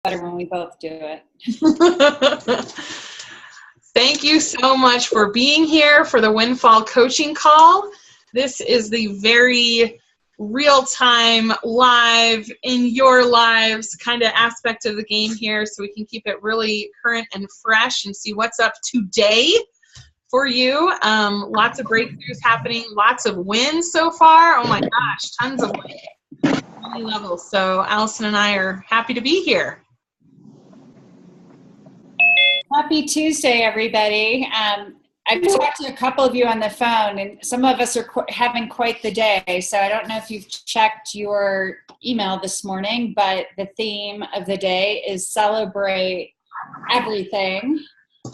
better when we both do it. Thank you so much for being here for the Windfall coaching call. This is the very real-time, live, in your lives kind of aspect of the game here, so we can keep it really current and fresh and see what's up today for you. Lots of breakthroughs happening, lots of wins so far. Oh my gosh, tons of wins. Many levels. So Allison and I are happy to be here. Happy Tuesday, everybody. I've talked to a couple of you on the phone, and some of us are having quite the day. So I don't know if you've checked your email this morning, but the theme of the day is celebrate everything.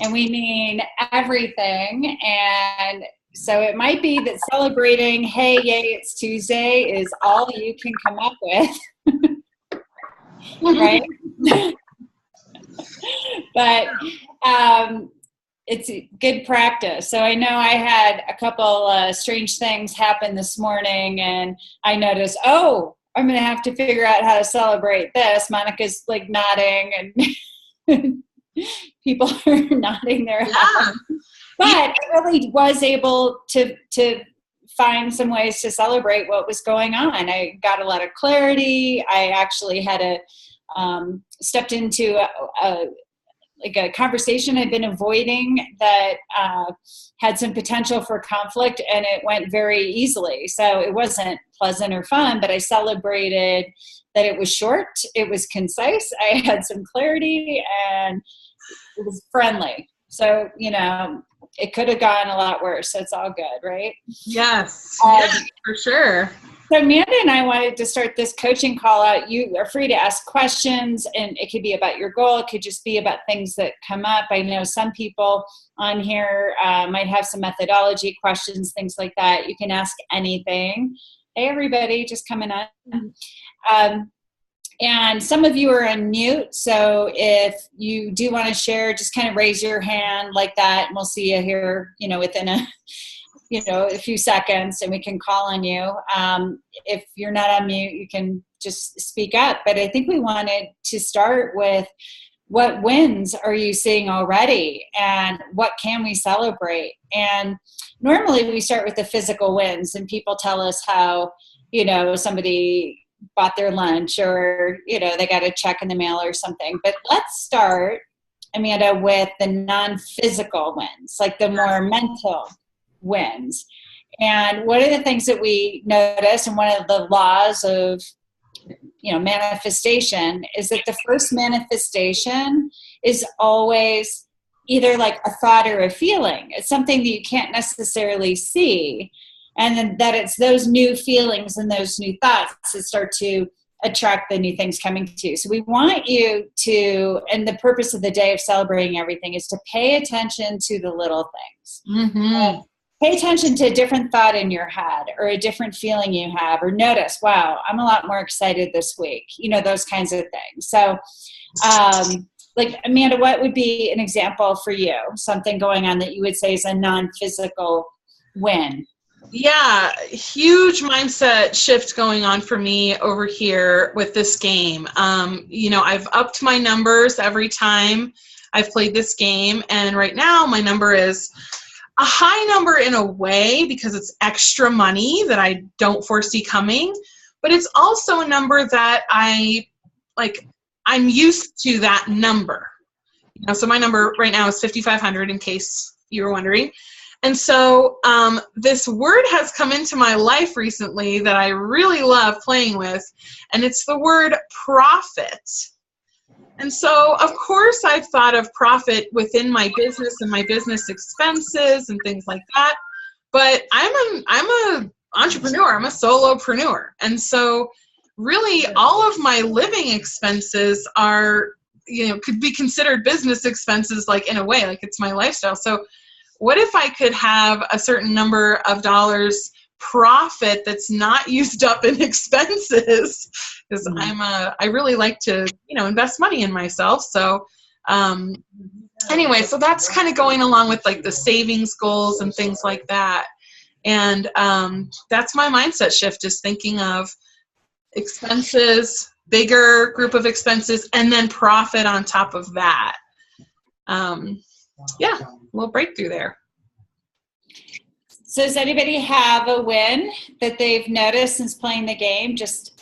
And we mean everything. And so it might be that celebrating, hey, yay, it's Tuesday, is all you can come up with. Right? But it's good practice. So I know I had a couple strange things happen this morning, and I noticed, oh, I'm going to have to figure out how to celebrate this. Monica's like nodding, and people are nodding their heads. But I really was able to find some ways to celebrate what was going on. I got a lot of clarity. I actually had stepped into a conversation I'd been avoiding that had some potential for conflict, and it went very easily. So it wasn't pleasant or fun, but I celebrated that it was short, it was concise, I had some clarity, and it was friendly. So, it could have gone a lot worse. So it's all good, right? Yes, yes, for sure. So Amanda and I wanted to start this coaching call out. You are free to ask questions, and it could be about your goal. It could just be about things that come up. I know some people on here might have some methodology questions, things like that. You can ask anything. Hey, everybody, just coming on. And some of you are on mute, so if you do want to share, just kind of raise your hand like that, and we'll see you here, within a few seconds, and we can call on you. If you're not on mute, you can just speak up. But I think we wanted to start with, what wins are you seeing already, and what can we celebrate? And normally we start with the physical wins, and people tell us how, somebody bought their lunch, or, they got a check in the mail or something. But let's start, Amanda, with the non-physical wins, like the more mental wins. And one of the things that we notice, and one of the laws of manifestation, is that the first manifestation is always either like a thought or a feeling. It's something that you can't necessarily see, and then that it's those new feelings and those new thoughts that start to attract the new things coming to you. So we want you to, and the purpose of the day of celebrating everything is to pay attention to the little things. Mm-hmm. Pay attention to a different thought in your head, or a different feeling you have, or notice, wow, I'm a lot more excited this week. Those kinds of things. So, like, Amanda, what would be an example for you? Something going on that you would say is a non-physical win? Yeah, huge mindset shift going on for me over here with this game. I've upped my numbers every time I've played this game, and right now my number is a high number in a way because it's extra money that I don't foresee coming, but it's also a number that I'm used to that number. So my number right now is 5,500, in case you were wondering. And so this word has come into my life recently that I really love playing with, and it's the word profit. And so, of course, I've thought of profit within my business and my business expenses and things like that. But I'm a entrepreneur. I'm a solopreneur. And so really all of my living expenses are, could be considered business expenses, like in a way, like it's my lifestyle. So what if I could have a certain number of dollars profit that's not used up in expenses? Because I really like to, invest money in myself. So anyway, so that's kind of going along with like the savings goals and things like that. And that's my mindset shift, is thinking of expenses bigger group of expenses, and then profit on top of that. Yeah, a little breakthrough there. So does anybody have a win that they've noticed since playing the game? Just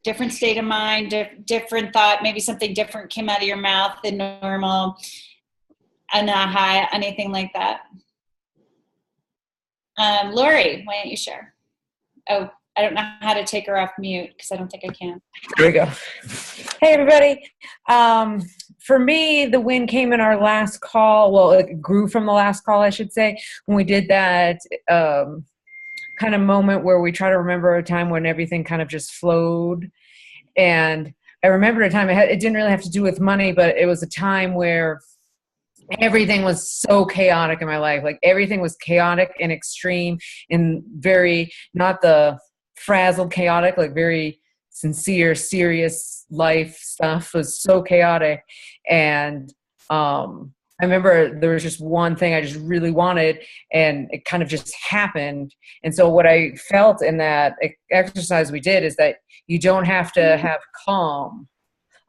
different state of mind, different thought, maybe something different came out of your mouth than normal, an aha, anything like that? Lori, why don't you share? Oh, I don't know how to take her off mute because I don't think I can. There we go. Hey, everybody. For me, the win came in our last call. Well, it grew from the last call, I should say, when we did that kind of moment where we try to remember a time when everything kind of just flowed. And I remember a time, it didn't really have to do with money, but it was a time where everything was so chaotic in my life. Like everything was chaotic and extreme and very, not the frazzled chaotic, like very sincere, serious life stuff was so chaotic. And I remember there was just one thing I just really wanted, and it kind of just happened. And so what I felt in that exercise we did is that you don't have to have calm.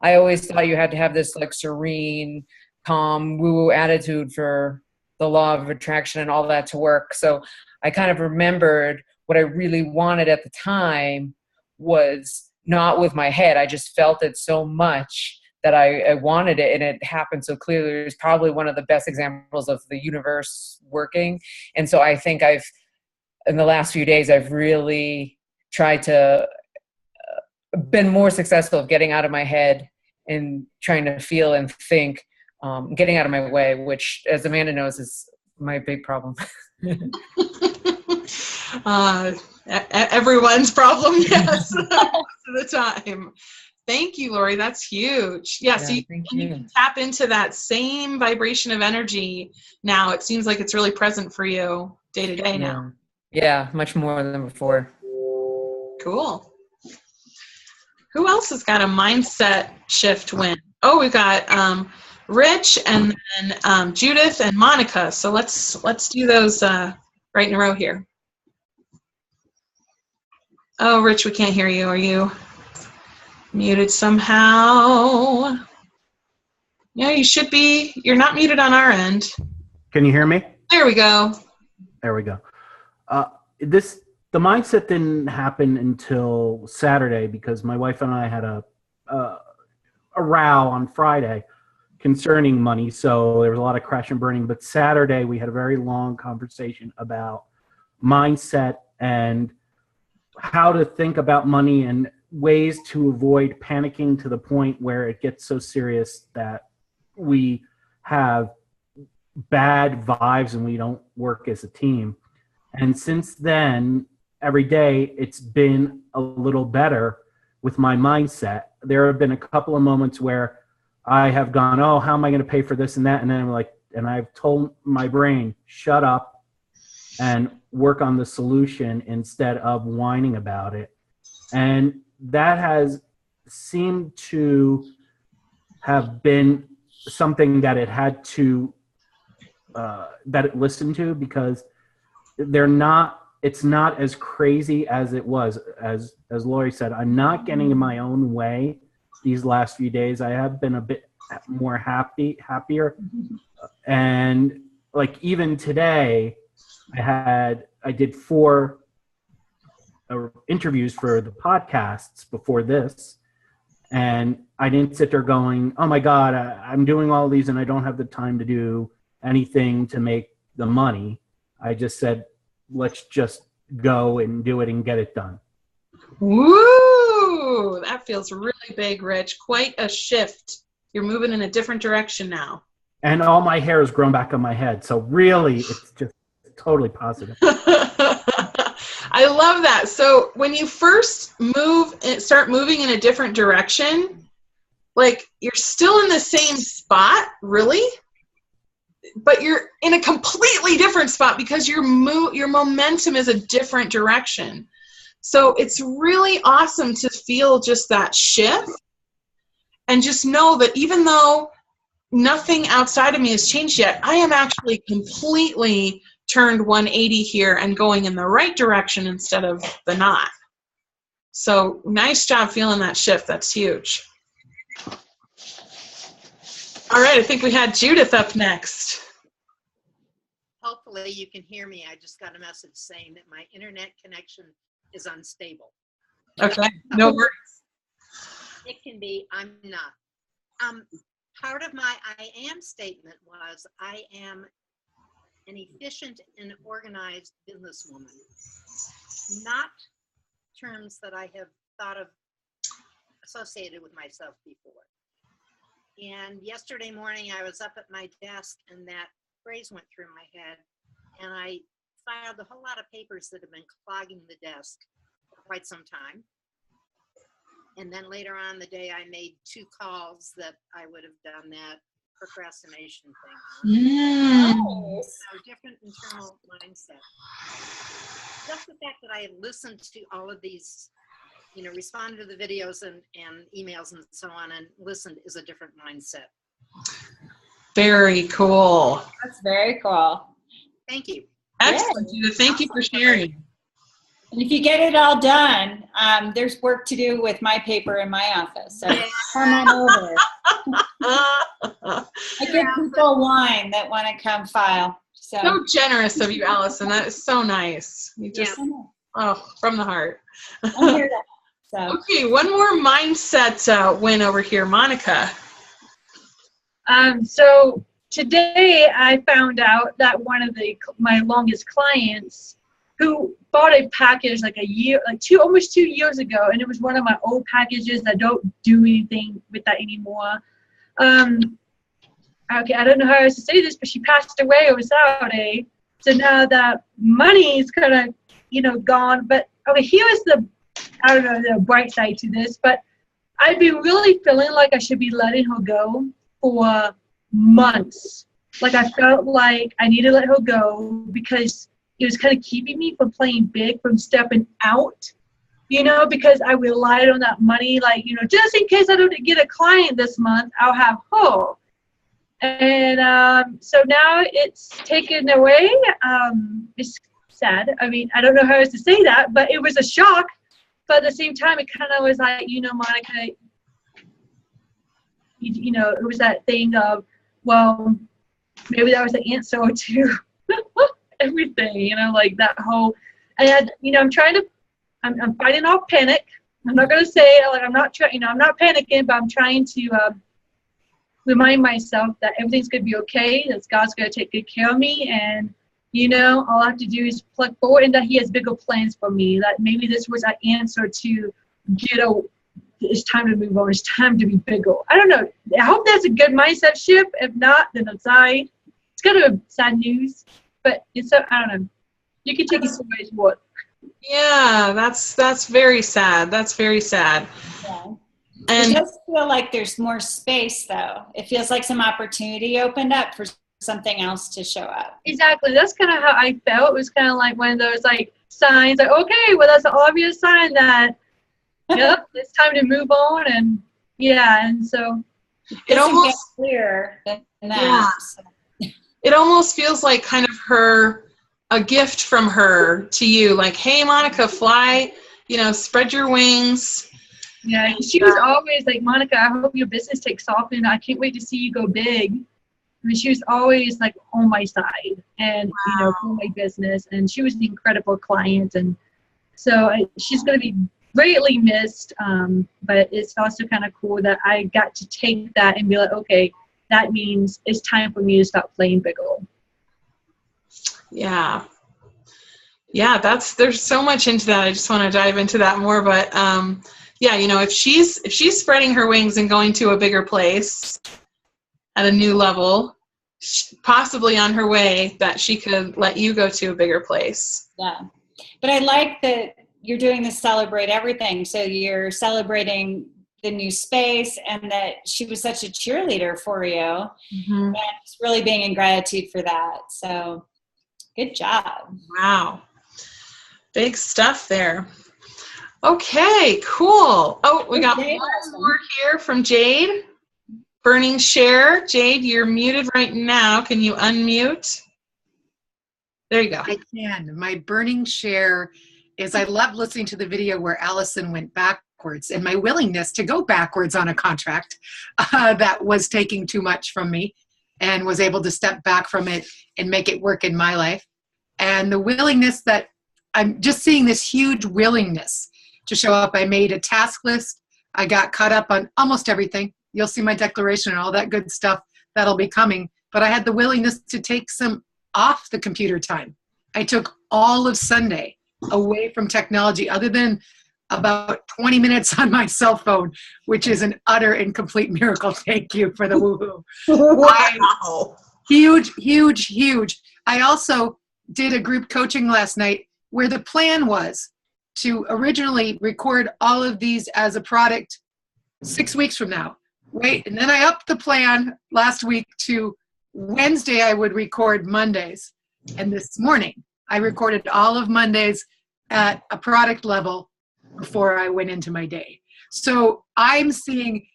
I always thought you had to have this like serene, calm, woo-woo attitude for the law of attraction and all that to work. So I kind of remembered what I really wanted at the time was not with my head. I just felt it so much that I wanted it, and it happened so clearly. It was probably one of the best examples of the universe working. And so I think in the last few days, I've really tried to been more successful of getting out of my head and trying to feel and think, getting out of my way, which, as Amanda knows, is my big problem. Everyone's problem, yes, most of the time. Thank you, Lori. That's huge. Yeah, so you can tap into that same vibration of energy now. It seems like it's really present for you day to day now. Yeah, much more than before. Cool. Who else has got a mindset shift win? Oh, we've got Rich and then Judith and Monica. So let's do those right in a row here. Oh, Rich, we can't hear you. Are you muted somehow? Yeah, you should be. You're not muted on our end. Can you hear me? There we go. There we go. The mindset didn't happen until Saturday because my wife and I had a row on Friday concerning money. So there was a lot of crash and burning. But Saturday we had a very long conversation about mindset and how to think about money and ways to avoid panicking to the point where it gets so serious that we have bad vibes and we don't work as a team. And since then, every day it's been a little better with my mindset. There have been a couple of moments where I have gone, oh, how am I going to pay for this and that? And then I'm like, and I've told my brain, shut up and work on the solution instead of whining about it. And that has seemed to have been something that it had to, that it listened to, because it's not as crazy as it was. As Lori said, I'm not getting in my own way these last few days. I have been a bit more happier. And like even today, I did 4 interviews for the podcasts before this. And I didn't sit there going, oh my God, I'm doing all these and I don't have the time to do anything to make the money. I just said, let's just go and do it and get it done. Woo! That feels really big, Rich. Quite a shift. You're moving in a different direction now. And all my hair has grown back on my head. So really, it's just totally positive. I love that. So when you first start moving in a different direction, like you're still in the same spot, really? But you're in a completely different spot because your momentum is a different direction. So it's really awesome to feel just that shift and just know that even though nothing outside of me has changed yet, I am actually completely turned 180 here and going in the right direction instead of the not. So nice job feeling that shift. That's huge. All right, I think we had Judith up next. Hopefully you can hear me. I just got a message saying that my internet connection is unstable. Okay, no worries. It can be, I'm not. Part of my I am statement was I am an efficient and organized businesswoman. Not terms that I have thought of associated with myself before. And yesterday morning I was up at my desk and that phrase went through my head, and I filed a whole lot of papers that have been clogging the desk for quite some time. And then later on in the day, I made 2 calls that I would have done that procrastination thing on. So different internal mindset. Just the fact that I had listened to all of these, you know, responded to the videos and emails and so on, and listened is a different mindset. Very cool. That's very cool. Thank you. Excellent, Judith. Thank you for sharing. And if you get it all done, there's work to do with my paper in my office. So come on over. I give people wine that want to come file. So generous of you, Allison. That is so nice. You just, from the heart. I'm here to help, so. Okay, one more mindset win over here, Monica. So today I found out that one of my longest clients who bought a package like almost 2 years ago, and it was one of my old packages. I don't do anything with that anymore. Okay, I don't know how else to say this, but she passed away over Saturday. So now that money is kind of, you know, gone. But okay, here's the bright side to this, but I've been really feeling like I should be letting her go for months. Like I felt like I needed to let her go because it was kind of keeping me from playing big, from stepping out, you know, because I relied on that money, like, you know, just in case I don't get a client this month, I'll have her. And so now it's taken away. It's sad. I mean, I don't know how else to say that, but it was a shock. But at the same time, it kind of was like, you know, Monica, you know, it was that thing of, well, maybe that was the answer to everything, you know, like that whole, and, you know, I'm fighting off panic. I'm not going to say it, like, I'm not panicking, but I'm trying to remind myself that everything's going to be okay, that God's going to take good care of me, and, you know, all I have to do is plug forward, and that He has bigger plans for me, that maybe this was an answer to it's time to move on, it's time to be bigger. I don't know. I hope that's a good mindset shift. If not, then it's kind of sad news, but I don't know. You can take it some ways you want. Yeah, that's very sad. That's very sad. Yeah. And it does feel like there's more space, though. It feels like some opportunity opened up for something else to show up. Exactly. That's kind of how I felt. It was kind of like one of those like signs, like, okay, well, that's an obvious sign that, yep, it's time to move on. And yeah, and so it almost gets clearer than that. Yeah. So. It almost feels like kind of a gift from her to you, like, hey, Monica, fly, you know, spread your wings. Yeah, she was always like, Monica, I hope your business takes off, and I can't wait to see you go big. I mean, she was always like on my side, and you know, for my business, and she was an incredible client, and so she's going to be greatly missed. But it's also kind of cool that I got to take that and be like, okay, that means it's time for me to stop playing bigger. Yeah. Yeah, there's so much into that. I just want to dive into that more, but yeah, you know, if she's spreading her wings and going to a bigger place at a new level, possibly on her way, that she could let you go to a bigger place. Yeah. But I like that you're doing this Celebrate Everything. So you're celebrating the new space, and that she was such a cheerleader for you. Mm-hmm. And it's really being in gratitude for that. So good job. Wow. Big stuff there. Okay, cool. Oh, we got one more here from Jade. Burning share. Jade, you're muted right now. Can you unmute? There you go. I can. My burning share is I loved listening to the video where Allison went backwards, and my willingness to go backwards on a contract that was taking too much from me, and was able to step back from it and make it work in my life. And the willingness that I'm just seeing, this huge willingness to show up. I made a task list. I got caught up on almost everything. You'll see my declaration and all that good stuff that'll be coming. But I had the willingness to take some off the computer time. I took all of Sunday away from technology, other than about 20 minutes on my cell phone, which is an utter and complete miracle. Thank you for the woohoo. Wow. Huge, huge, huge. I also did a group coaching last night where the plan was to originally record all of these as a product 6 weeks from now. Wait, and then I upped the plan last week to Wednesday I would record Mondays. And this morning I recorded all of Mondays at a product level before I went into my day. So I'm seeing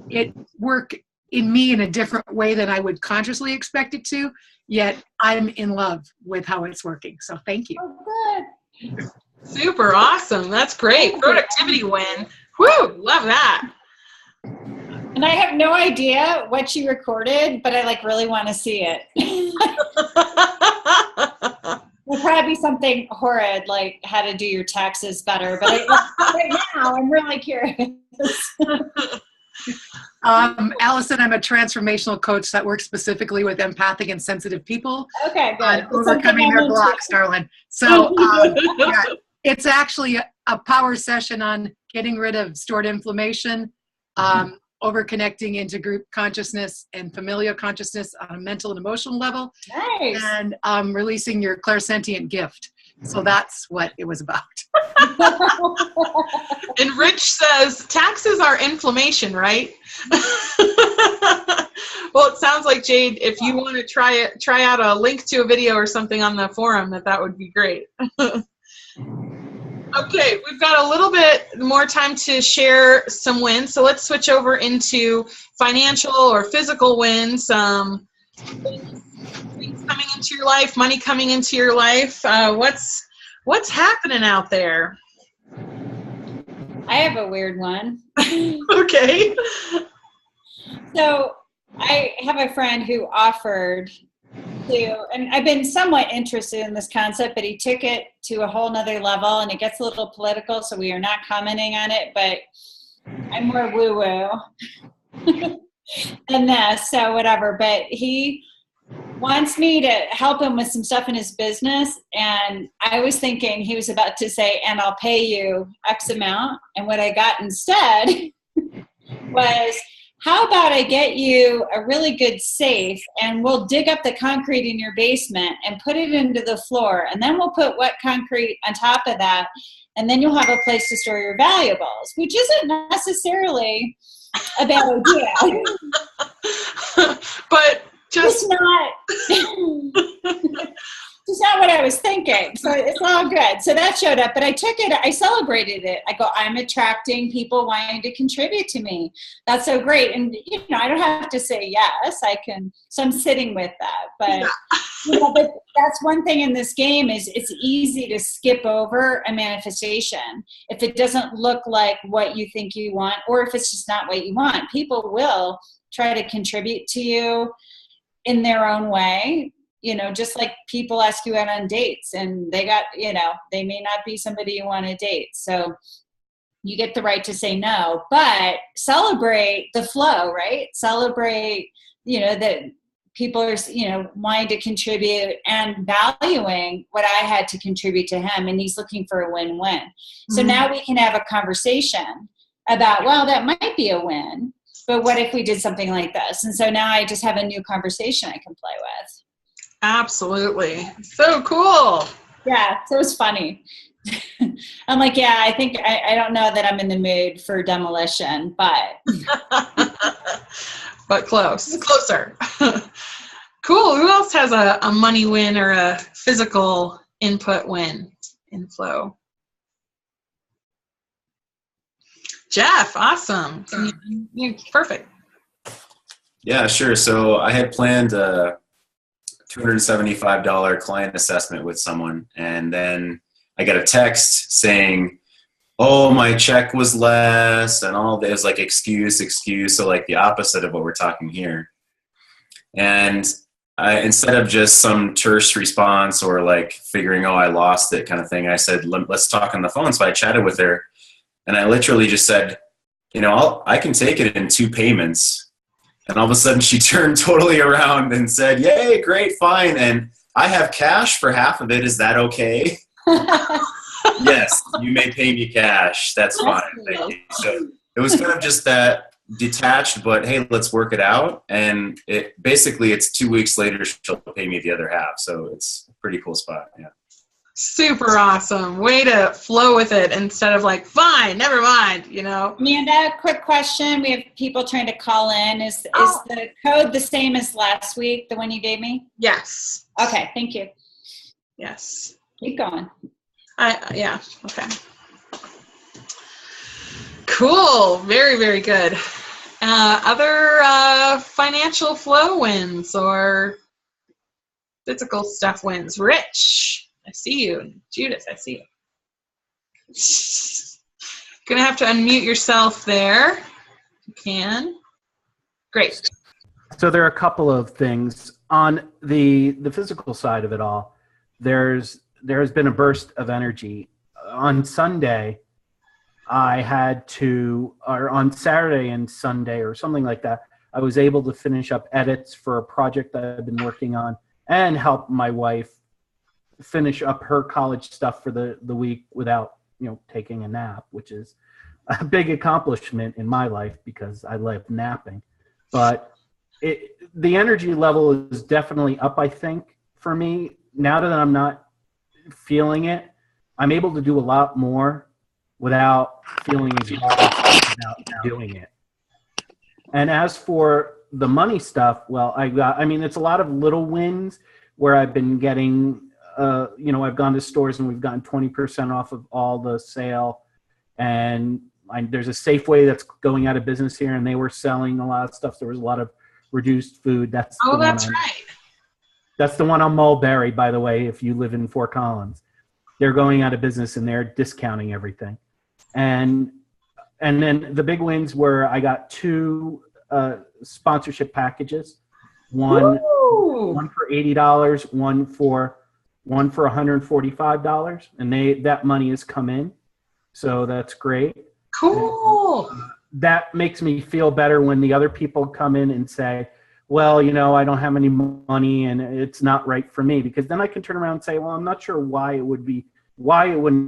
it work in me in a different way than I would consciously expect it to, yet I'm in love with how it's working. So thank you. Oh, good. Super awesome. That's great. Productivity win. Woo, love that. And I have no idea what you recorded, but I like really want to see it. It'll probably be something horrid, like how to do your taxes better. But right now, I'm really curious. Allison, I'm a transformational coach that works specifically with empathic and sensitive people. Okay, good. Overcoming their blocks, darling. So yeah, it's actually a power session on getting rid of stored inflammation, over-connecting into group consciousness and familial consciousness on a mental and emotional level. Nice. And releasing your clairsentient gift. So that's what it was about. And Rich says, taxes are inflammation, right? Well, it sounds like, Jade, if you want to try out a link to a video or something on the forum, that would be great. Okay, we've got a little bit more time to share some wins. So let's switch over into financial or physical wins. Things coming into your life, money coming into your life. What's happening out there? I have a weird one. Okay. So I have a friend who offered to, and I've been somewhat interested in this concept, but he took it to a whole nother level, and it gets a little political, so we are not commenting on it, but I'm more woo-woo than this, so whatever. But he wants me to help him with some stuff in his business, and I was thinking he was about to say, and I'll pay you X amount, and what I got instead was, how about I get you a really good safe, and we'll dig up the concrete in your basement and put it into the floor, and then we'll put wet concrete on top of that, and then you'll have a place to store your valuables, which isn't necessarily a bad idea. But just it's not what I was thinking. So it's all good. So that showed up, but I took it, I celebrated it. I go, I'm attracting people wanting to contribute to me. That's so great. And, I don't have to say yes, so I'm sitting with that. But, but that's one thing in this game is it's easy to skip over a manifestation. If it doesn't look like what you think you want, or if it's just not what you want, people will try to contribute to you in their own way. Just like people ask you out on dates, and they may not be somebody you want to date. So you get the right to say no, but celebrate the flow, right? Celebrate, that people are, wanting to contribute and valuing what I had to contribute to him. And he's looking for a win-win. So now we can have a conversation about, well, that might be a win, but what if we did something like this? And so now I just have a new conversation I can play with. Absolutely. So cool. Yeah, so it was funny. I'm like, yeah, I think I don't know that I'm in the mood for demolition, but but closer. Cool. Who else has a money win or a physical input win in flow? Jeff, awesome. Perfect. Yeah, sure. So I had planned $275 client assessment with someone, and then I got a text saying, oh, my check was less, and all this, like, excuse. So like the opposite of what we're talking here. And instead of just some terse response or like figuring, oh, I lost it kind of thing, I said, let's talk on the phone. So I chatted with her, and I literally just said, I can take it in 2 payments. And all of a sudden she turned totally around and said, yay, great, fine. And I have cash for half of it. Is that okay? Yes, you may pay me cash. That's fine. Thank you. So it was kind of just that detached, but hey, let's work it out. And it's 2 weeks later, she'll pay me the other half. So it's a pretty cool spot. Yeah. Super awesome. Way to flow with it instead of like, fine, never mind, Amanda, quick question. We have people trying to call in. Is the code the same as last week, the one you gave me? Yes. Okay, thank you. Yes. Keep going. Yeah. Okay. Cool. Very, very good. Other financial flow wins or physical stuff wins. Rich, I see you. Judith, I see you. Gonna have to unmute yourself there. You can. Great. So there are a couple of things on the physical side of it all. There has been a burst of energy. On Sunday, I had to, or on Saturday and Sunday or something like that, I was able to finish up edits for a project that I've been working on and help my wife finish up her college stuff for the week without, taking a nap, which is a big accomplishment in my life because I love napping. But the energy level is definitely up, I think, for me. Now that I'm not feeling it, I'm able to do a lot more without feeling exhausted about doing it. And as for the money stuff, well, it's a lot of little wins where I've been getting, I've gone to stores and we've gotten 20% off of all the sale. And there's a Safeway that's going out of business here, and they were selling a lot of stuff. So there was a lot of reduced food. That's right. That's the one on Mulberry, by the way, if you live in Fort Collins. They're going out of business and they're discounting everything. And then the big wins were I got 2 sponsorship packages. One for $80, one for $145, and that money has come in. So that's great. Cool. That makes me feel better when the other people come in and say, well, I don't have any money and it's not right for me, because then I can turn around and say, well, I'm not sure why it would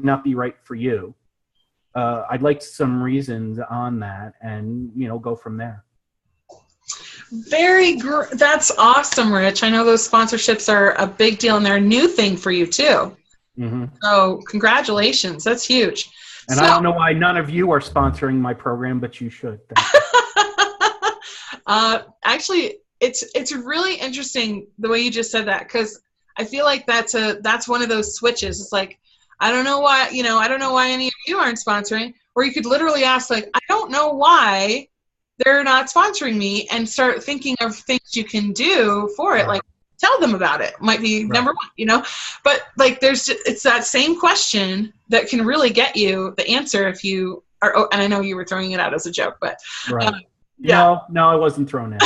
not be right for you. I'd like some reasons on that and, go from there. That's awesome, Rich. I know those sponsorships are a big deal and they're a new thing for you too. Mm-hmm. So congratulations. That's huge. And I don't know why none of you are sponsoring my program, but you should. Actually, it's really interesting the way you just said that, because I feel like that's one of those switches. It's like, I don't know why any of you aren't sponsoring, or you could literally ask, like, I don't know why they're not sponsoring me, and start thinking of things you can do for it. Like, tell them about it. Might be number one, but like it's that same question that can really get you the answer if you are, and I know you were throwing it out as a joke, but yeah. No, I wasn't throwing it.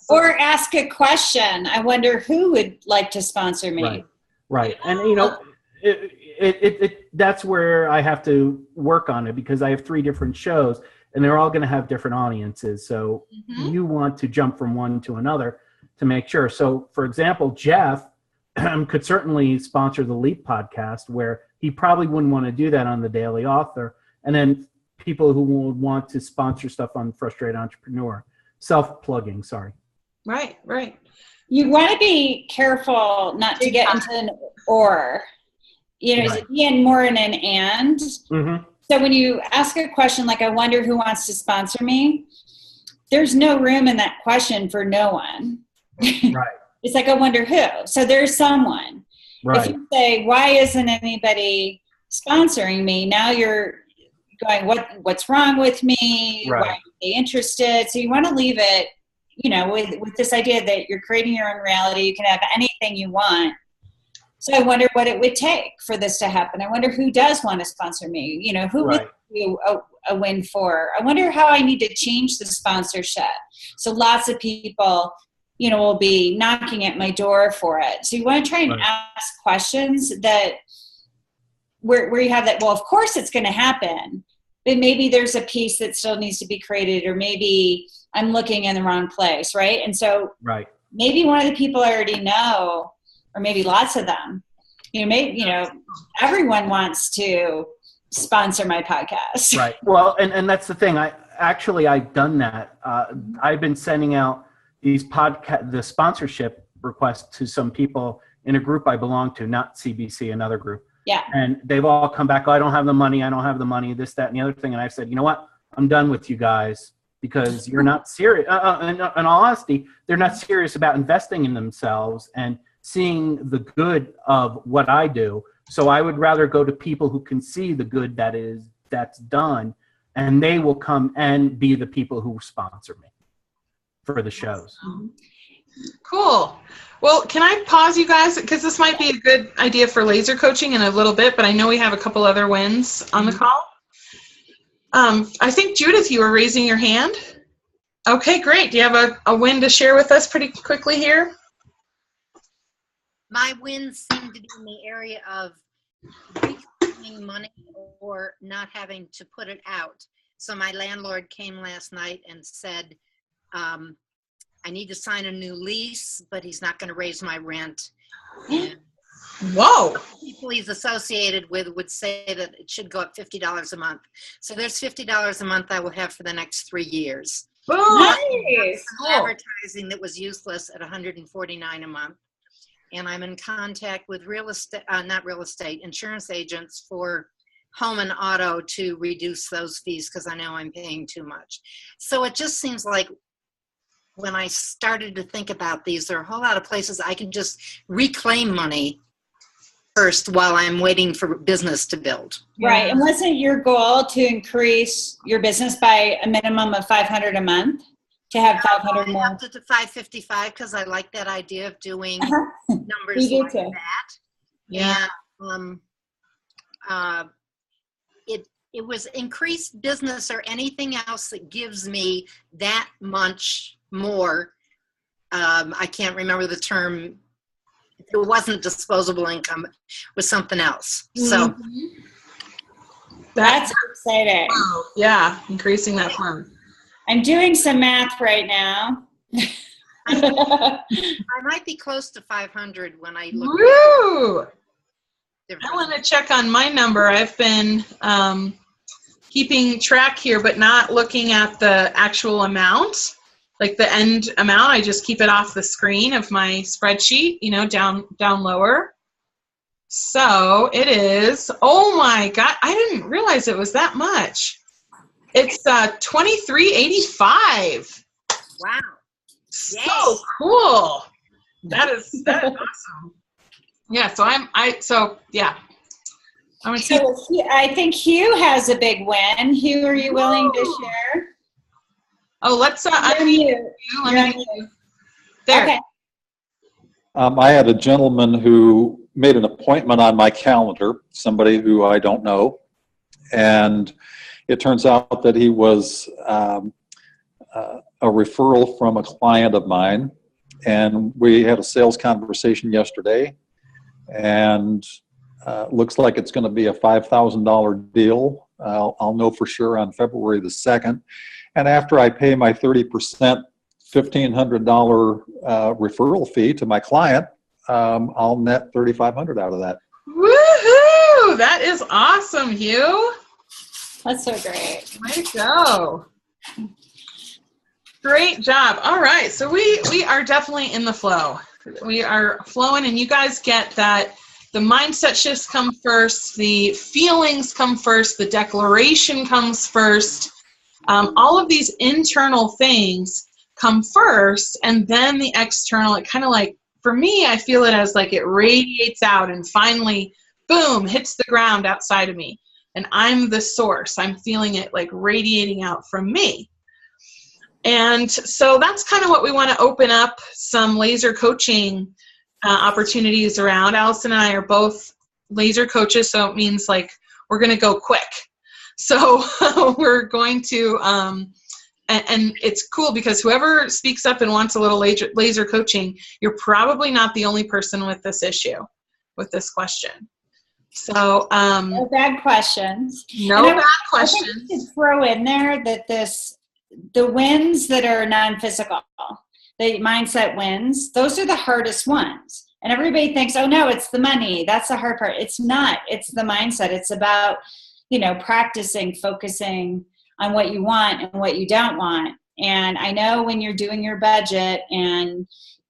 Or ask a question. I wonder who would like to sponsor me. Right. And that's where I have to work on it, because I have 3 different shows and they're all going to have different audiences. So you want to jump from one to another to make sure. So for example, Jeff could certainly sponsor the Leap podcast, where he probably wouldn't want to do that on the Daily Author. And then people who would want to sponsor stuff on Frustrated Entrepreneur. Self-plugging, sorry. Right. You want to be careful not to get into an or. Is it and more in an and? Mm-hmm. So when you ask a question like, I wonder who wants to sponsor me, there's no room in that question for no one. Right. It's like, I wonder who. So there's someone. Right. If you say, why isn't anybody sponsoring me? Now you're going, what's wrong with me? Right. Why are they interested? So you want to leave it, with this idea that you're creating your own reality. You can have anything you want. So I wonder what it would take for this to happen. I wonder who does want to sponsor me. You know, who would do a win for? I wonder how I need to change the sponsorship. So lots of people, you know, will be knocking at my door for it. So you want to try and ask questions that where you have that, well, of course it's going to happen, but maybe there's a piece that still needs to be created, or maybe I'm looking in the wrong place, right? And so maybe one of the people I already know, or maybe lots of them, everyone wants to sponsor my podcast. Right. Well, and that's the thing. I've done that. I've been sending out the sponsorship requests to some people in a group I belong to, not CBC, another group. Yeah. And they've all come back, I don't have the money, this, that, and the other thing. And I've said, you know what? I'm done with you guys because you're not serious. In all honesty, they're not serious about investing in themselves and seeing the good of what I do. So I would rather go to people who can see the good that's done, and they will come and be the people who sponsor me for the shows. Cool. Well, can I pause you guys? Because this might be a good idea for laser coaching in a little bit, but I know we have a couple other wins on the call. I think, Judith, you were raising your hand. Okay, great. Do you have a win to share with us pretty quickly here? My wins seem to be in the area of reclaiming money or not having to put it out. So my landlord came last night and said, I need to sign a new lease, but he's not going to raise my rent. And whoa. People he's associated with would say that it should go up $50 a month. So there's $50 a month I will have for the next 3 years. Nice. Advertising that was useless at $149 a month. And I'm in contact with insurance agents for home and auto to reduce those fees because I know I'm paying too much. So it just seems like when I started to think about these, there are a whole lot of places I can just reclaim money first while I'm waiting for business to build. Right. And wasn't your goal to increase your business by a minimum of $500 a month? To have 500 more? I upped it to 555 because I like that idea of doing numbers We do like too. that. Yeah. And it was increased business or anything else that gives me that much more. I can't remember the term. It wasn't disposable income. It was something else. So that's exciting. Wow. Yeah, increasing that fund. I'm doing some math right now. I might be close to 500 when I look. Woo! I want to check on my number. I've been keeping track here, but not looking at the actual amount, like the end amount. I just keep it off the screen of my spreadsheet, down lower. So it is, oh my God, I didn't realize it was that much. It's $23.85. Wow. So Yay. cool. That is awesome. Yeah, so I'm gonna keep. So I think Hugh has a big win. Hugh, are you willing to share? Oh, let's unmute you. Let me there. Okay. I had a gentleman who made an appointment on my calendar, somebody who I don't know, and it turns out that he was a referral from a client of mine, and we had a sales conversation yesterday, and looks like it's going to be a $5,000 deal. I'll know for sure on February the 2nd, and after I pay my 30% $1,500 referral fee to my client, I'll net $3,500 out of that. Woohoo! That is awesome, Hugh. That's so great. Way to go. Great job. All right, so we are definitely in the flow. We are flowing, and you guys get that the mindset shifts come first, the feelings come first, the declaration comes first. All of these internal things come first, and then the external, it kind of like, for me, I feel it as like it radiates out and finally, boom, hits the ground outside of me. And I'm the source. I'm feeling it like radiating out from me. And so that's kind of what we want to open up some laser coaching opportunities around. Allison and I are both laser coaches, so it means like we're going to go quick. So we're going to, and it's cool because whoever speaks up and wants a little laser coaching, you're probably not the only person with this issue, with this question. So no bad questions. No bad questions. I think to throw in there that the wins that are non-physical, the mindset wins, those are the hardest ones. And everybody thinks, oh no, it's the money. That's the hard part. It's not. It's the mindset. It's about, practicing, focusing on what you want and what you don't want. And I know when you're doing your budget and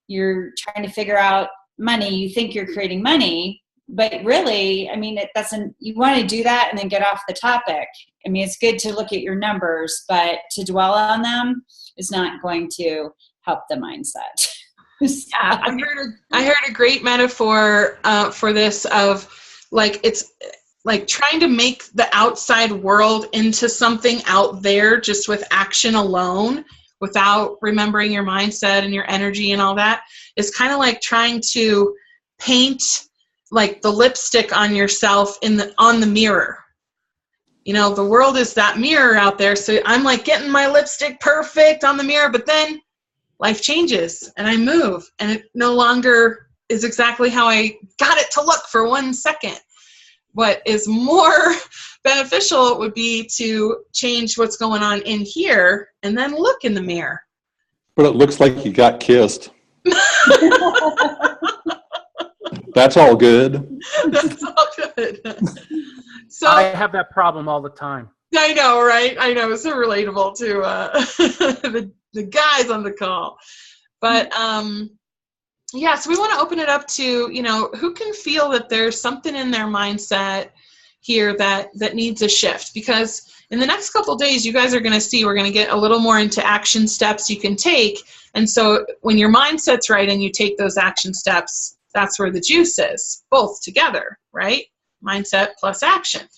you're trying to figure out money, you think you're creating money, but really, it doesn't, you want to do that and then get off the topic. It's good to look at your numbers, but to dwell on them is not going to help the mindset. Yeah, I heard a great metaphor for this of it's like trying to make the outside world into something out there just with action alone without remembering your mindset and your energy and all that is kind of like trying to paint like the lipstick on yourself on the mirror. The world is that mirror out there. So I'm like getting my lipstick perfect on the mirror, but then life changes and I move and it no longer is exactly how I got it to look for 1 second. What is more beneficial would be to change what's going on in here and then look in the mirror. But it looks like you got kissed. That's all good. That's all good. So I have that problem all the time. I know, right? I know. It's so relatable to the guys on the call. But yeah, so we want to open it up to, who can feel that there's something in their mindset here that needs a shift. Because in the next couple of days, you guys are going to see we're going to get a little more into action steps you can take. And so when your mindset's right and you take those action steps, that's where the juice is, both together, right? Mindset plus action.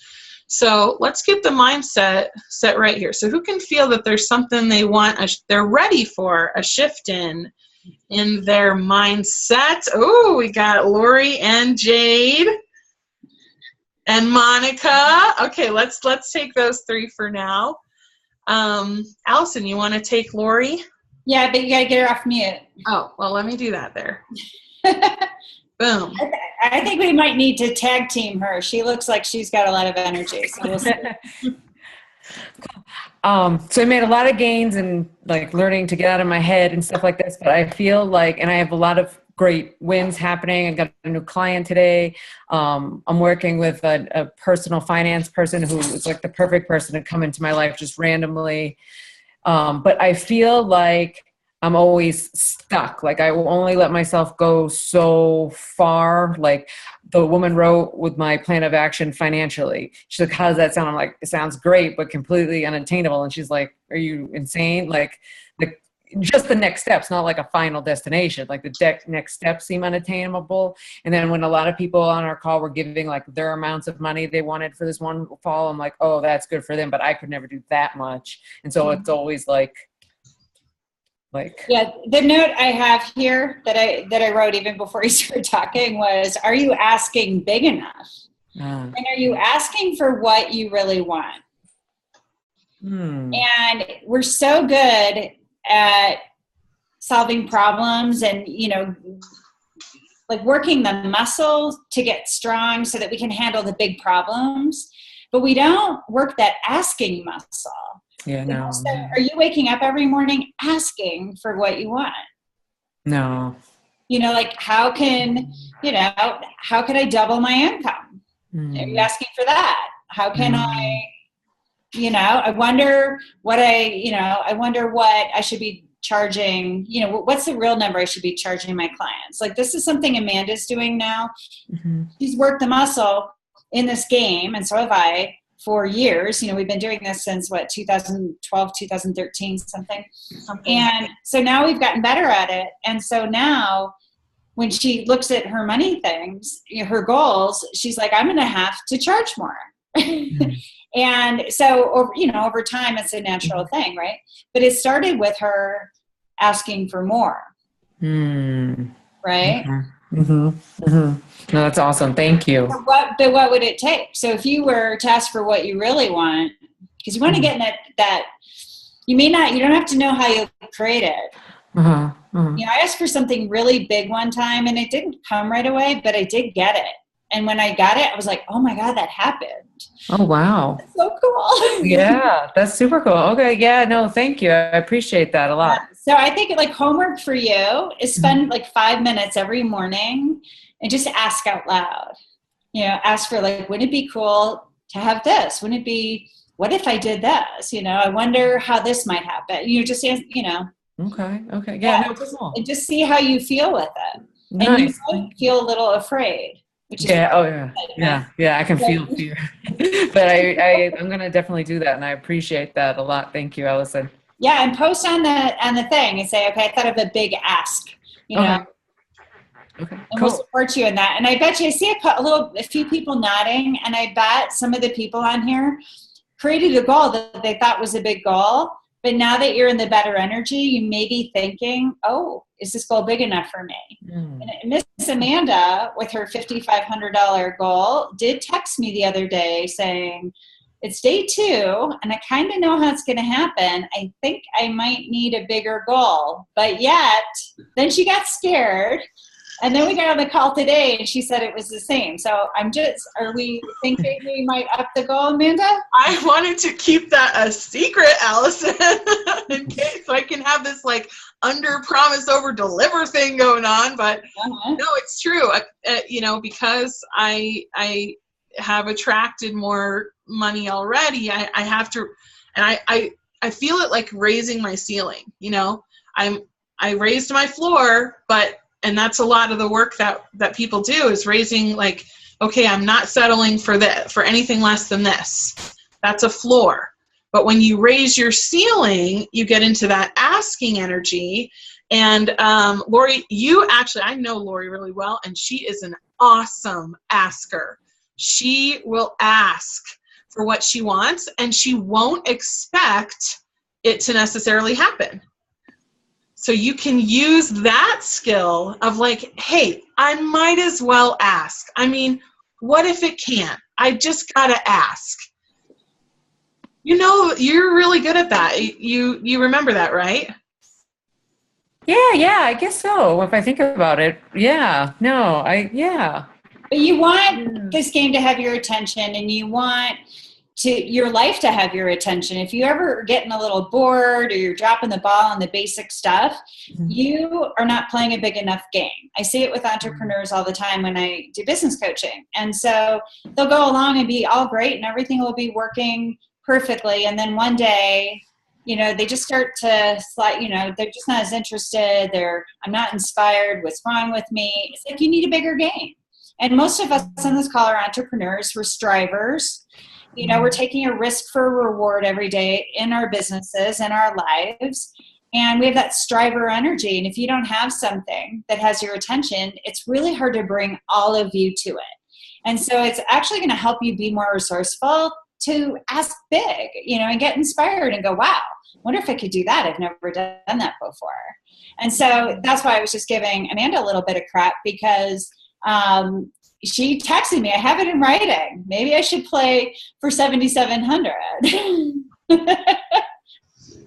So let's get the mindset set right here. So who can feel that there's something they want, they're ready for a shift in their mindset? Oh, we got Lori and Jade and Monica. Okay, let's take those three for now. Allison, you want to take Lori? Yeah, but you got to get her off mute. Oh, well, let me do that there. Boom. I think we might need to tag team her. She looks like she's got a lot of energy. So we'll see. So I made a lot of gains and learning to get out of my head and stuff like this, but I feel and I have a lot of great wins happening. I got a new client today. I'm working with a personal finance person who is the perfect person to come into my life just randomly. But I feel like I'm always stuck. I will only let myself go so far. The woman wrote with my plan of action financially. She's like, how does that sound? I'm like, it sounds great, but completely unattainable. And she's like, are you insane? Just the next steps, not a final destination. The next steps seem unattainable. And then when a lot of people on our call were giving their amounts of money they wanted for this one fall, I'm like, oh, that's good for them, but I could never do that much. And so it's always yeah, the note I have here that I wrote even before you started talking was, are you asking big enough? And are you asking for what you really want? And we're so good at solving problems and, working the muscle to get strong so that we can handle the big problems, but we don't work that asking muscle. Yeah, no. So are you waking up every morning asking for what you want? No. How can I double my income? Are you asking for that? How can I wonder what I should be charging, what's the real number I should be charging my clients? This is something Amanda's doing now. Mm-hmm. She's worked the muscle in this game, and so have I, for years. We've been doing this since 2012, 2013, something. And so now we've gotten better at it. And so now when she looks at her money things, her goals, she's like, I'm going to have to charge more. And so, over time, it's a natural thing, right? But it started with her asking for more, right? No, that's awesome. Thank you. But what would it take? So if you were to ask for what you really want, because you want to get in that you don't have to know how you'll create it. I asked for something really big one time and it didn't come right away, but I did get it. And when I got it, I was like, oh my God, that happened. Oh, wow. That's so cool. Yeah, that's super cool. Okay. Yeah, no, thank you. I appreciate that a lot. So I think like homework for you is spend like 5 minutes every morning and just ask out loud. Ask for like, wouldn't it be cool to have this? Wouldn't it be, what if I did this? I wonder how this might happen. Just, Okay. Yeah, no, cool. And just see how you feel with it. Nice. And you might feel a little afraid. Yeah. I can feel fear. But I'm going to definitely do that. And I appreciate that a lot. Thank you, Allison. Yeah. And post on the thing and say, okay, I thought of a big ask, Okay. And we'll support you in that. And I bet you, I see a few people nodding, and I bet some of the people on here created a goal that they thought was a big goal. But now that you're in the better energy, you may be thinking, oh, is this goal big enough for me? And Miss Amanda, with her $5,500 goal, did text me the other day saying, it's day 2, and I kind of know how it's going to happen. I think I might need a bigger goal. But yet, then she got scared. And then we got on the call today, and she said it was the same. So are we thinking we might up the goal, Amanda? I wanted to keep that a secret, Allison, in case so I can have this like under promise over deliver thing going on. But no, it's true. Because I have attracted more money already, I have to, and I feel it like raising my ceiling. I raised my floor, and that's a lot of the work that people do is raising, like, okay, I'm not settling for anything less than this. That's a floor. But when you raise your ceiling, you get into that asking energy. And Lori, I know Lori really well, and she is an awesome asker. She will ask for what she wants, and she won't expect it to necessarily happen. So you can use that skill of like, hey, I might as well ask. I mean, what if it can't? I just got to ask. You're really good at that. You remember that, right? Yeah, I guess so. If I think about it. Yeah. But you want this game to have your attention, and you want your life to have your attention. If you ever getting a little bored or you're dropping the ball on the basic stuff, you are not playing a big enough game. I see it with entrepreneurs all the time when I do business coaching. And so they'll go along and be all great and everything will be working perfectly. And then one day, they just start to slide, they're just not as interested. I'm not inspired. What's wrong with me? It's like, you need a bigger game. And most of us on this call are entrepreneurs. We're strivers. We're taking a risk for a reward every day in our businesses and our lives. And we have that striver energy. And if you don't have something that has your attention, it's really hard to bring all of you to it. And so it's actually going to help you be more resourceful to ask big, and get inspired and go, wow, I wonder if I could do that. I've never done that before. And so that's why I was just giving Amanda a little bit of crap, because she texted me, I have it in writing. Maybe I should play for 7,700.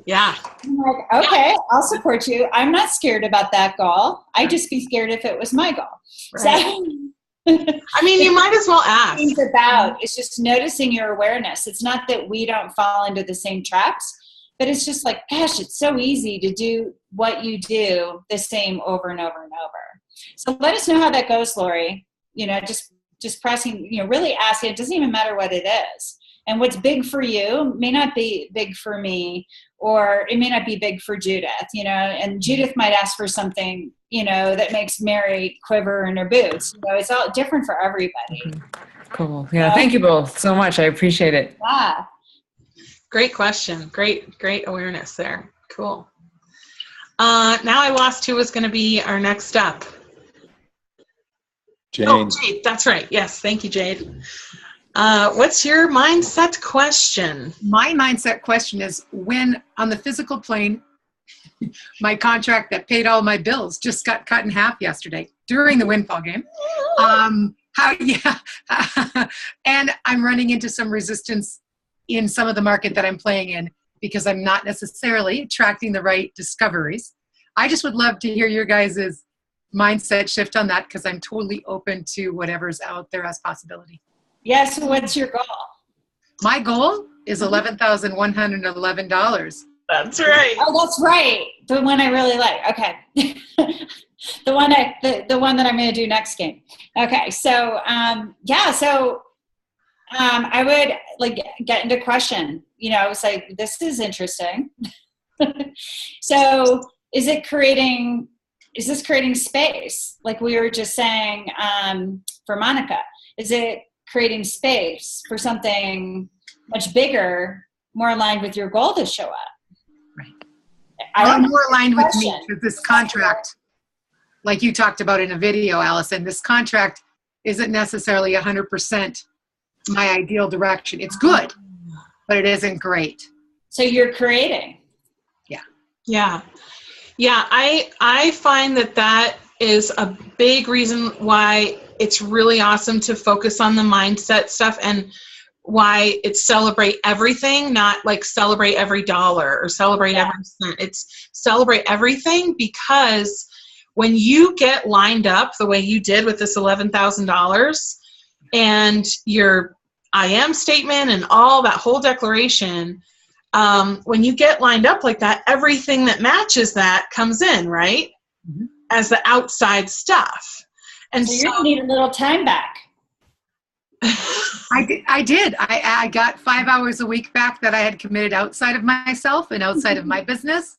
Yeah. I'm like, okay, I'll support you. I'm not scared about that goal. I'd just be scared if it was my goal. Right. So, I mean, you might as well ask. It's just noticing your awareness. It's not that we don't fall into the same traps, but it's just like, gosh, it's so easy to do what you do the same over and over and over. So let us know how that goes, Lori. Just pressing, really asking. It doesn't even matter what it is. And what's big for you may not be big for me, or it may not be big for Judith, and Judith might ask for something, that makes Mary quiver in her boots. It's all different for everybody. Cool. Yeah. Thank you both so much. I appreciate it. Yeah. Great question. Great awareness there. Cool. Now I lost who was going to be our next up. Jane. Oh, Jade. That's right. Yes. Thank you, Jade. What's your mindset question? My mindset question is, when on the physical plane, My contract that paid all my bills just got cut in half yesterday during the Windfall game. And I'm running into some resistance in some of the market that I'm playing in because I'm not necessarily attracting the right discoveries. I just would love to hear your guys' mindset shift on that because I'm totally open to whatever's out there as possibility. Yes. So what's your goal? My goal is $11,111. That's right. Oh, that's right. The one I really like. Okay. the one that I'm going to do next game. Okay. So, I would like get into question, it's like, this is interesting. So is this creating space? Like we were just saying, for Monica, is it creating space for something much bigger, more aligned with your goal to show up? I'm more aligned with me with this contract. Like you talked about in a video, Allison, this contract isn't necessarily 100% my ideal direction. It's good, but it isn't great. So you're creating. Yeah. I find that is a big reason why it's really awesome to focus on the mindset stuff and why it's celebrate everything, not like celebrate every dollar or celebrate every cent. It's celebrate everything, because when you get lined up the way you did with this $11,000 and your I am statement and all that whole declaration, when you get lined up like that, everything that matches that comes in, right? Mm-hmm. As the outside stuff. And so you need a little time back. I did. I got 5 hours a week back that I had committed outside of myself and outside of my business.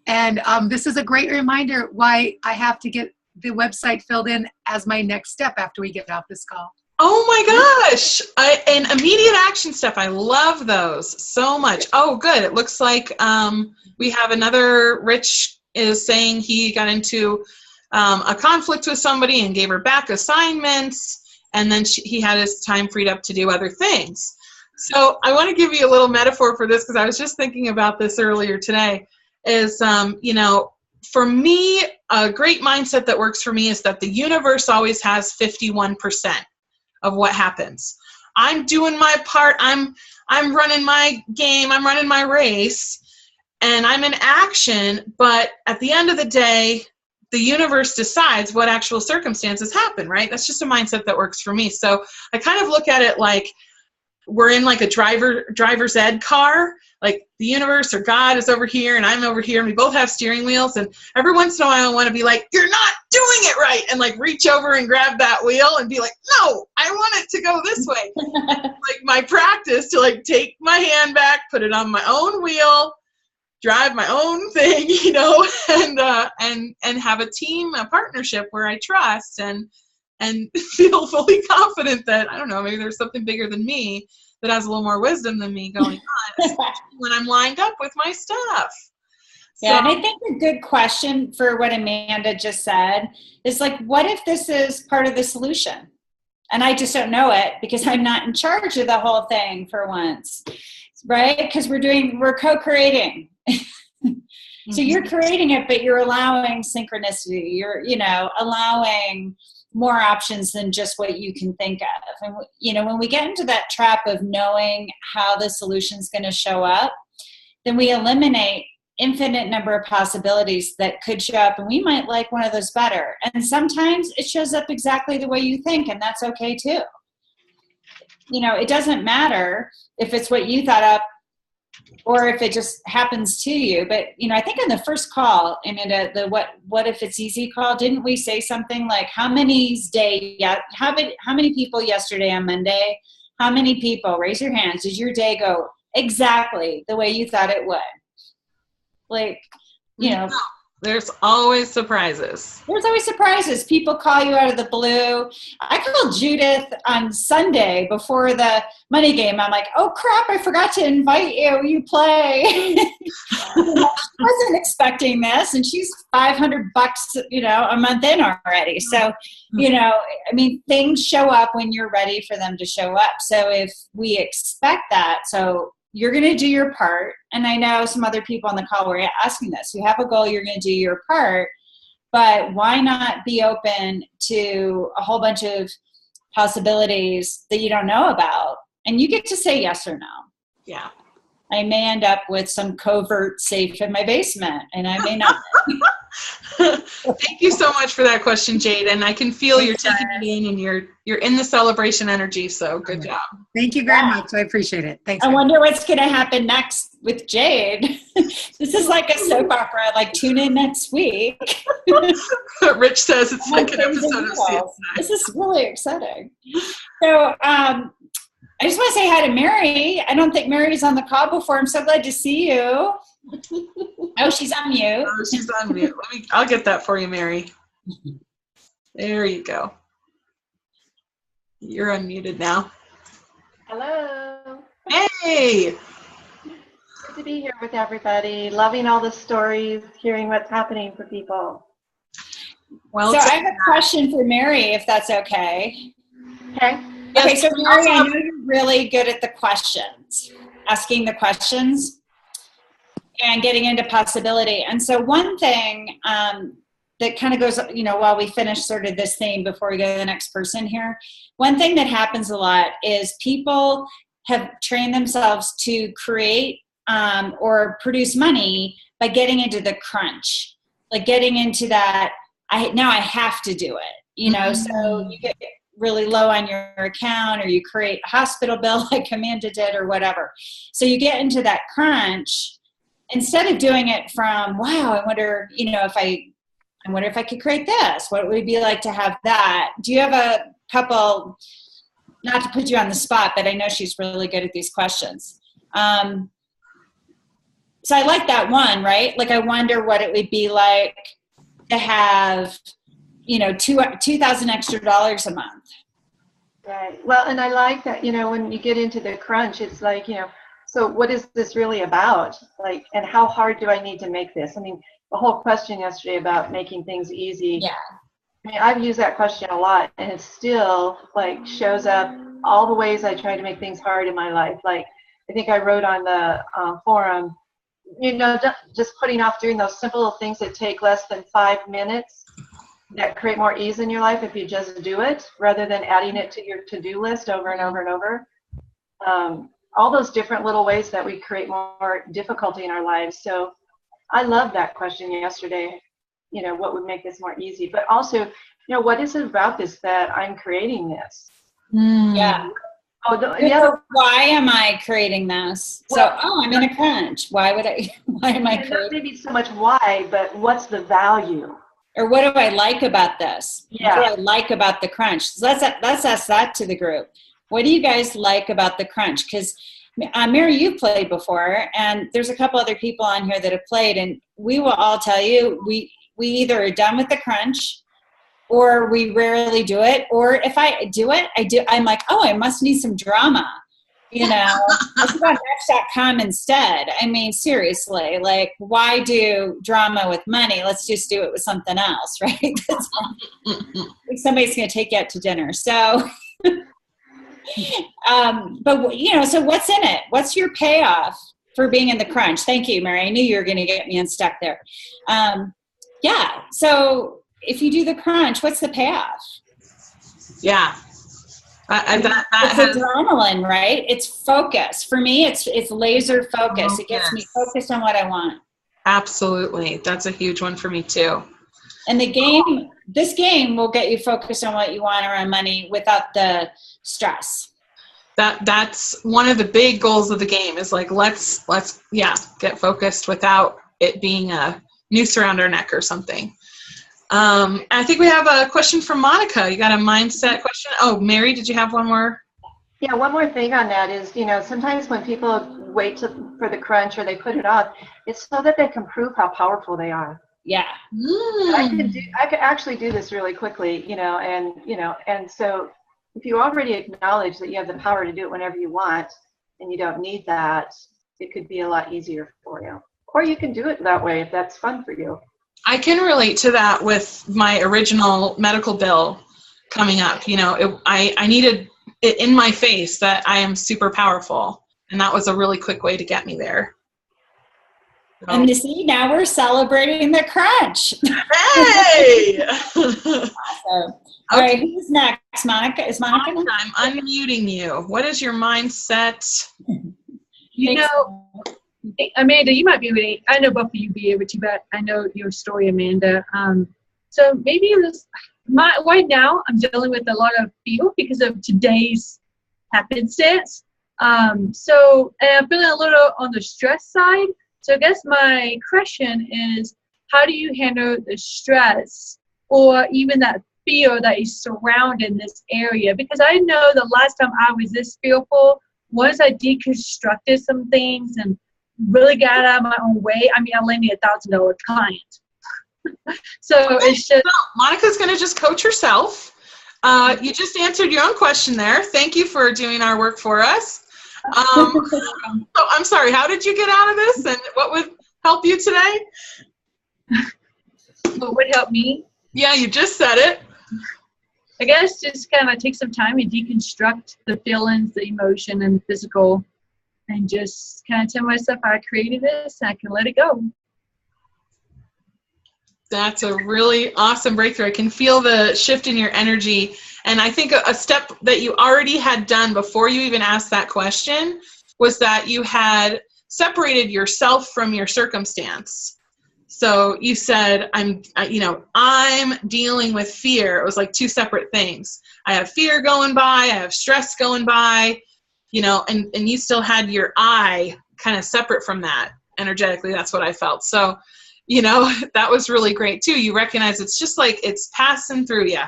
And this is a great reminder why I have to get the website filled in as my next step after we get off this call. Oh my gosh. And immediate action stuff. I love those so much. Oh, good. It looks like we have another Rich is saying he got into a conflict with somebody and gave her back assignments. And then he had his time freed up to do other things. So I want to give you a little metaphor for this because I was just thinking about this earlier today is, for me, a great mindset that works for me is that the universe always has 51% of what happens. I'm doing my part. I'm running my game. I'm running my race and I'm in action. But at the end of the day, the universe decides what actual circumstances happen, right? That's just a mindset that works for me. So I kind of look at it like we're in like a driver's ed car, like the universe or God is over here and I'm over here and we both have steering wheels. And every once in a while I want to be like, you're not doing it right. And like reach over and grab that wheel and be like, no, I want it to go this way. Like my practice to like take my hand back, put it on my own wheel, drive my own thing, and have a team, a partnership where I trust and feel fully confident that, I don't know, maybe there's something bigger than me that has a little more wisdom than me going on, especially when I'm lined up with my stuff. Yeah, and I think a good question for what Amanda just said is like, what if this is part of the solution? And I just don't know it because I'm not in charge of the whole thing for once, right? Because we're co-creating. So you're creating it, but you're allowing synchronicity. You're, allowing more options than just what you can think of. And, when we get into that trap of knowing how the solution's going to show up, then we eliminate infinite number of possibilities that could show up, and we might like one of those better. And sometimes it shows up exactly the way you think, and that's okay too. It doesn't matter if it's what you thought up or if it just happens to you. But, I think on the first call, Amanda, the what if it's easy call, didn't we say something like how many people yesterday on Monday, how many people, raise your hands, did your day go exactly the way you thought it would? Like, there's always surprises. There's always surprises. People call you out of the blue. I called Judith on Sunday before the money game. I'm like, oh crap, I forgot to invite you. You play. I wasn't expecting this. And she's $500, a month in already. So, things show up when you're ready for them to show up. So if we expect that, you're going to do your part. And I know some other people on the call were asking this. You have a goal, you're going to do your part, but why not be open to a whole bunch of possibilities that you don't know about? And you get to say yes or no. Yeah. I may end up with some covert safe in my basement, and I may not. Thank you so much for that question, Jade. And I can feel you're taking it in, and you're in the celebration energy. So good job. Thank you very much. I appreciate it. Thanks. I wonder what's going to happen next with Jade. This is like a soap opera. Like, tune in next week. Rich says it's like an episode of CSI. This is really exciting. So, I just want to say hi to Mary. I don't think Mary's on the call before. I'm so glad to see you. Oh, she's on mute. Oh, she's on mute. I'll get that for you, Mary. There you go. You're unmuted now. Hello. Hey. Good to be here with everybody. Loving all the stories, hearing what's happening for people. Well, so I have a question for Mary, if that's okay. Okay. Okay, so Mary, I know you're really good at the questions, asking the questions and getting into possibility. And so one thing that kind of goes, while we finish sort of this theme before we go to the next person here, one thing that happens a lot is people have trained themselves to create or produce money by getting into the crunch, like getting into that, now I have to do it, so you get really low on your account, or you create a hospital bill like Amanda did, or whatever. So you get into that crunch instead of doing it from, wow, I wonder if I could create this. What would it be like to have that? Do you have a couple, not to put you on the spot, but I know she's really good at these questions. So I like that one, right? Like, I wonder what it would be like to have, $2,000 extra a month. Right. Well, and I like that, when you get into the crunch, it's like, so what is this really about? Like, and how hard do I need to make this? I mean, the whole question yesterday about making things easy. Yeah. I mean, I've used that question a lot, and it still like shows up all the ways I try to make things hard in my life. Like, I think I wrote on the forum, just putting off doing those simple little things that take less than 5 minutes that create more ease in your life if you just do it, rather than adding it to your to-do list over and over and over. All those different little ways that we create more difficulty in our lives. So I love that question yesterday, what would make this more easy? But also, what is it about this that I'm creating this? Yeah. Why am I creating this? Well, I'm in a crunch. Why am I creating? Maybe so much why, but what's the value? Or what do I like about this? Yeah. What do I like about the crunch? So let's ask that to the group. What do you guys like about the crunch? Because Mary, you've played before, and there's a couple other people on here that have played, and we will all tell you we either are done with the crunch, or we rarely do it, or if I do it, I'm like, oh, I must need some drama. Let's go on Match.com instead. I mean, seriously, like, why do drama with money? Let's just do it with something else, right? Somebody's going to take you out to dinner. So, so what's in it? What's your payoff for being in the crunch? Thank you, Mary. I knew you were going to get me unstuck there. So if you do the crunch, what's the payoff? Yeah. It's adrenaline, right? It's focus. For me, it's laser focus. Oh, it gets me focused on what I want. Absolutely. That's a huge one for me too. And this game will get you focused on what you want around money without the stress. That's one of the big goals of the game, is like, let's get focused without it being a noose around our neck or something. I think we have a question from Monica. You got a mindset question? Oh, Mary, did you have one more? Yeah, one more thing on that is, sometimes when people wait for the crunch or they put it off, it's so that they can prove how powerful they are. Yeah. I could actually do this really quickly, and so if you already acknowledge that you have the power to do it whenever you want and you don't need that, it could be a lot easier for you. Or you can do it that way if that's fun for you. I can relate to that with my original medical bill coming up. I needed it in my face that I am super powerful. And that was a really quick way to get me there. So. And you see, now we're celebrating the crunch. Hey! Awesome. All right, who's next? Monica? Is Monica next? I'm unmuting you. What is your mindset? You know, Amanda, you might be able to, I know both of you be able to, but I know your story, Amanda. So maybe it was, right now I'm dealing with a lot of fear because of today's happenstance. So and I'm feeling a little on the stress side. So I guess my question is, how do you handle the stress or even that fear that is surrounding this area? Because I know the last time I was this fearful, once I deconstructed some things and really got out of my own way, I mean, I landed $1,000 client. So it's just. Monica's going to just coach herself. You just answered your own question there. Thank you for doing our work for us. So I'm sorry, how did you get out of this and what would help you today? What would help me? Yeah, you just said it. I guess just kind of take some time and deconstruct the feelings, the emotion, and physical, and just kind of tell myself I created this and I can let it go. That's a really awesome breakthrough. I can feel the shift in your energy. And I think a step that you already had done before you even asked that question was that you had separated yourself from your circumstance. So you said, I'm dealing with fear. It was like two separate things. I have fear going by, I have stress going by, and you still had your I kind of separate from that energetically. That's what I felt. So, that was really great too. You recognize it's just like it's passing through you.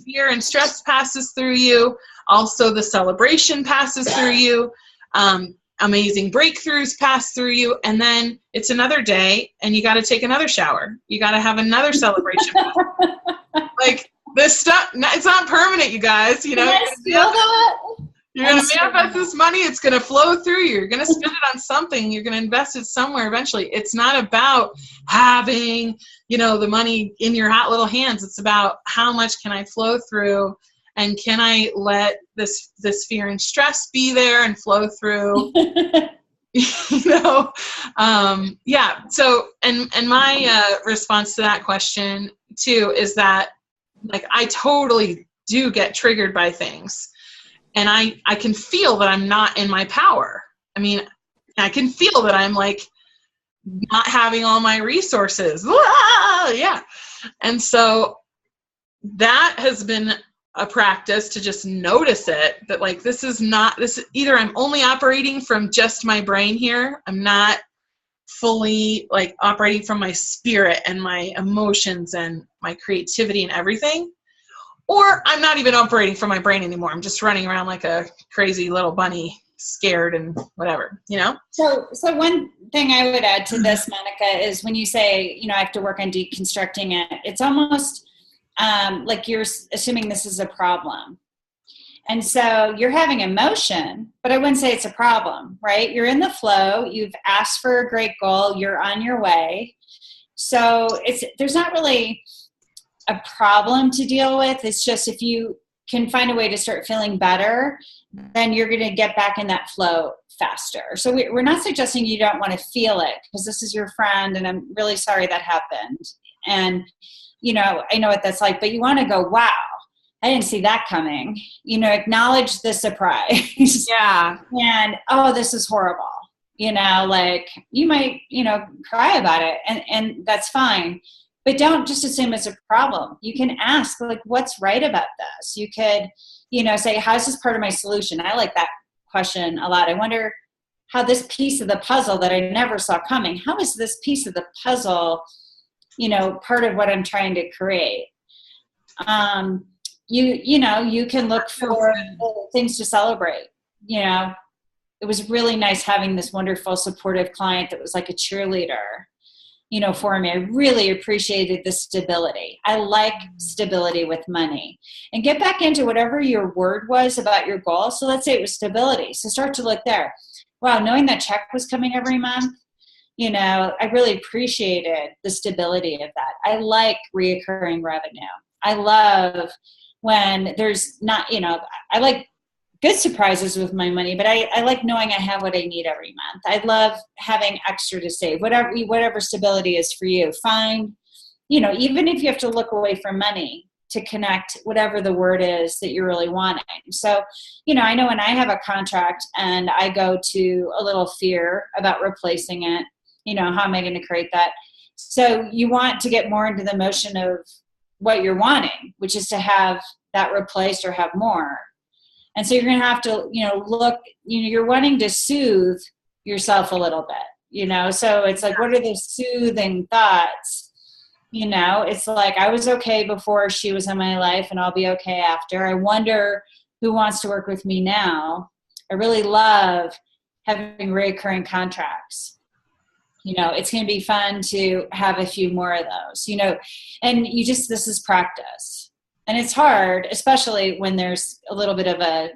Fear and stress passes through you. Also the celebration passes through you. Amazing breakthroughs pass through you, and then it's another day and you got to take another shower. You got to have another celebration. Like this stuff, it's not permanent, you guys. You're going to manifest this money. It's going to flow through you. You're going to spend it on something. You're going to invest it somewhere eventually. It's not about having, the money in your hot little hands. It's about how much can I flow through. And can I let this fear and stress be there and flow through? Yeah. So, and my response to that question too is that, like, I totally do get triggered by things, and I can feel that I'm not in my power. I mean, I can feel that I'm like not having all my resources. Yeah. And so that has been a practice to just notice it, that like, either I'm only operating from just my brain here. I'm not fully like operating from my spirit and my emotions and my creativity and everything, or I'm not even operating from my brain anymore. I'm just running around like a crazy little bunny, scared and whatever, So one thing I would add to this, Monica, is when you say, I have to work on deconstructing it, it's almost like you're assuming this is a problem. And so you're having emotion, but I wouldn't say it's a problem, right? You're in the flow. You've asked for a great goal. You're on your way. So there's not really a problem to deal with. It's just if you can find a way to start feeling better, then you're going to get back in that flow faster. So we're not suggesting you don't want to feel it, because this is your friend and I'm really sorry that happened. And, I know what that's like, but you want to go, wow, I didn't see that coming. Acknowledge the surprise. Yeah. And, oh, this is horrible. Like you might, cry about it and that's fine. But don't just assume it's a problem. You can ask, like, what's right about this? You could, say, how's this part of my solution? I like that question a lot. I wonder how this piece of the puzzle that I never saw coming, how is this piece of the puzzle, part of what I'm trying to create? You can look for things to celebrate. It was really nice having this wonderful, supportive client that was like a cheerleader, for me. I really appreciated the stability. I like stability with money. And get back into whatever your word was about your goal. So let's say it was stability. So start to look there. Wow, knowing that check was coming every month, I really appreciated the stability of that. I like reoccurring revenue. I love when there's not, I like good surprises with my money, but I like knowing I have what I need every month. I love having extra to save, whatever stability is for you. Find, even if you have to look away from money to connect whatever the word is that you're really wanting. So, I know when I have a contract and I go to a little fear about replacing it, how am I going to create that? So you want to get more into the motion of what you're wanting, which is to have that replaced or have more. And so you're going to have to, look, you're wanting to soothe yourself a little bit, so it's like, what are the soothing thoughts? It's like, I was okay before she was in my life and I'll be okay after. I wonder who wants to work with me now. I really love having recurring contracts. It's going to be fun to have a few more of those, and this is practice. And it's hard, especially when there's a little bit of a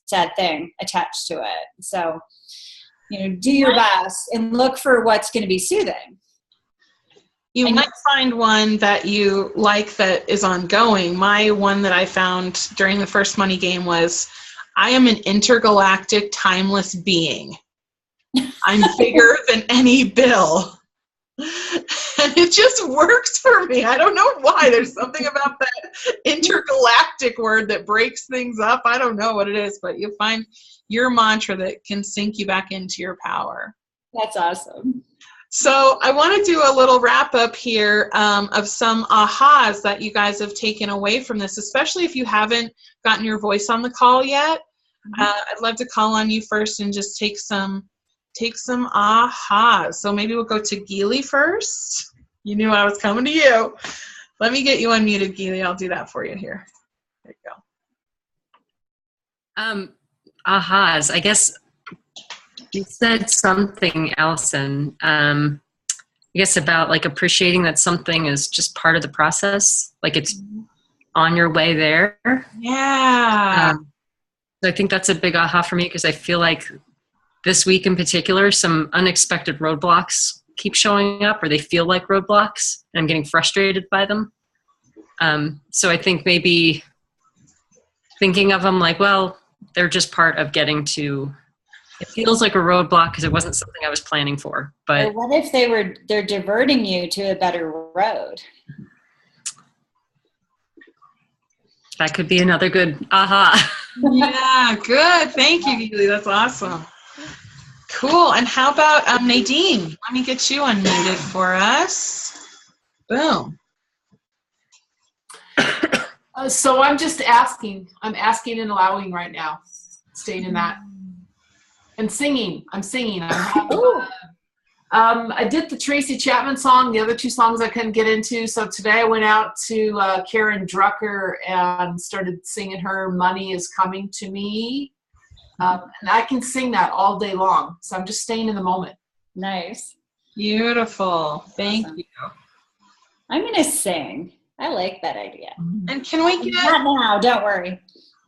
sad thing attached to it. So, do your best and look for what's going to be soothing. You might find one that you like that is ongoing. My one that I found during the first money game was, I am an intergalactic timeless being. I'm bigger than any bill. And it just works for me. I don't know why. There's something about that intergalactic word that breaks things up. I don't know what it is, but you find your mantra that can sink you back into your power. That's awesome. So I want to do a little wrap up here of some ahas that you guys have taken away from this, especially if you haven't gotten your voice on the call yet. I'd love to call on you first and just take some ahas. So maybe we'll go to Geely first. You knew I was coming to you. Let me get you unmuted, Geely. I'll do that for you here. There you go. Ahas. I guess you said something, Allison, I guess about like appreciating that something is just part of the process. Like it's on your way there. Yeah. So I think that's a big aha for me because I feel like this week in particular, some unexpected roadblocks keep showing up, or they feel like roadblocks, and I'm getting frustrated by them. So I think maybe thinking of them like, well, they're just part of getting to, it feels like a roadblock because it wasn't something I was planning for. But or what if they're diverting you to a better road? That could be another good aha. Yeah, good. Thank you, Geely. That's awesome. Cool. And how about Nadine? Let me get you unmuted for us. Boom. So I'm just asking. I'm asking and allowing right now. Staying in that. And singing. I'm singing. I did the Tracy Chapman song. The other two songs I couldn't get into. So today I went out to Karen Drucker and started singing her Money Is Coming to Me. And I can sing that all day long. So I'm just staying in the moment. Nice. Beautiful. Thank you. I'm going to sing. I like that idea. And can we get... Not now, don't worry.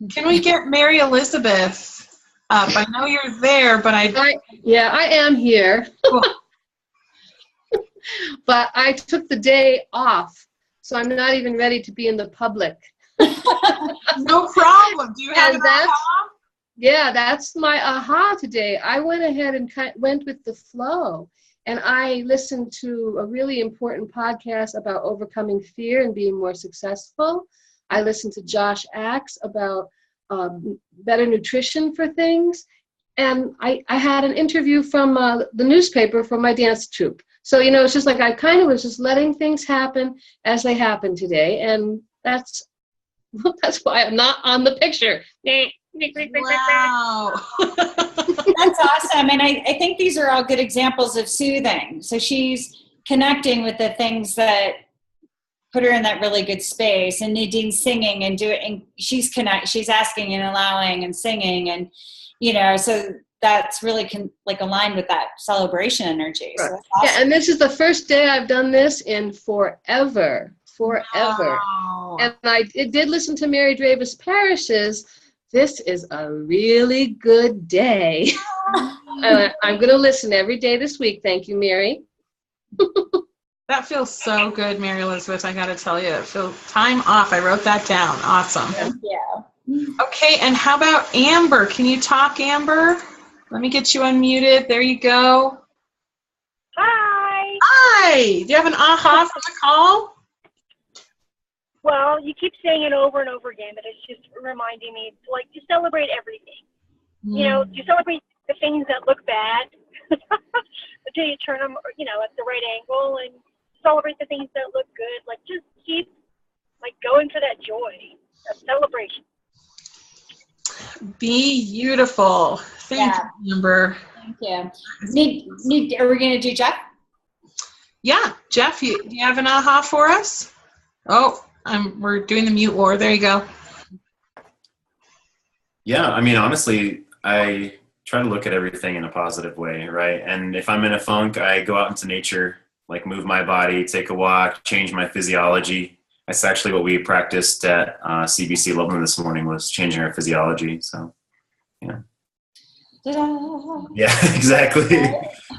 Can we get Mary Elizabeth up? I know you're there, but I am here. Cool. But I took the day off, so I'm not even ready to be in the public. No problem. Do you have an aha? Yeah, that's my aha today. I went ahead and went with the flow, and I listened to a really important podcast about overcoming fear and being more successful. I listened to Josh Axe about better nutrition for things, and I had an interview from the newspaper from my dance troupe. So, it's just like I kind of was just letting things happen as they happen today, and that's why I'm not on the picture. Wow. That's awesome. And I think these are all good examples of soothing. So she's connecting with the things that put her in that really good space, and Nadine's singing and she's asking and allowing and singing, and so that's really aligned with that celebration energy. So that's awesome. Yeah, and this is the first day I've done this in forever. Wow. And I did listen to Mary Davis Parrish's "This is a really good day." I'm going to listen every day this week. Thank you, Mary. That feels so good, Mary Elizabeth. I got to tell you, it feels time off. I wrote that down. Awesome. Yeah. Okay, and how about Amber? Can you talk, Amber? Let me get you unmuted. There you go. Hi. Hi. Do you have an aha from the call? Well, you keep saying it over and over again, but it's just reminding me, like, to celebrate everything. You know, you celebrate the things that look bad until you turn them, you know, at the right angle, and celebrate the things that look good. Like, just keep, like, going for that joy of celebration. Beautiful. Thank you, Amber. Thank you. Are we going to do Jeff? Yeah, Jeff, do you have an aha for us? Oh, we're doing the mute war. There you go. Yeah, I mean, honestly, I try to look at everything in a positive way, right? And if I'm in a funk, I go out into nature, like move my body, take a walk, change my physiology. That's actually what we practiced at CBC Loveland this morning, was changing our physiology. So, yeah. Ta-da. Yeah, exactly.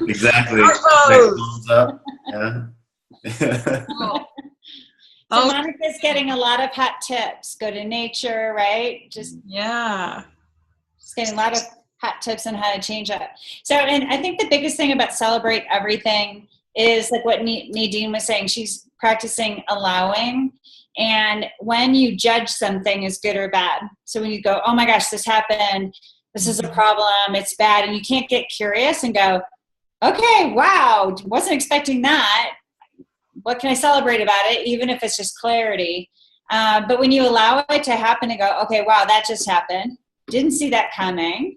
Exactly. Thumbs up. Yeah. So Monica's getting a lot of hot tips. Go to nature, right? Just getting a lot of hot tips on how to change it. So, and I think the biggest thing about celebrate everything is like what Nadine was saying. She's practicing allowing. And when you judge something as good or bad, so when you go, oh my gosh, this happened, this is a problem, it's bad, and you can't get curious and go, okay, wow, wasn't expecting that. What can I celebrate about it, even if it's just clarity? But when you allow it to happen and go, okay, wow, that just happened. Didn't see that coming.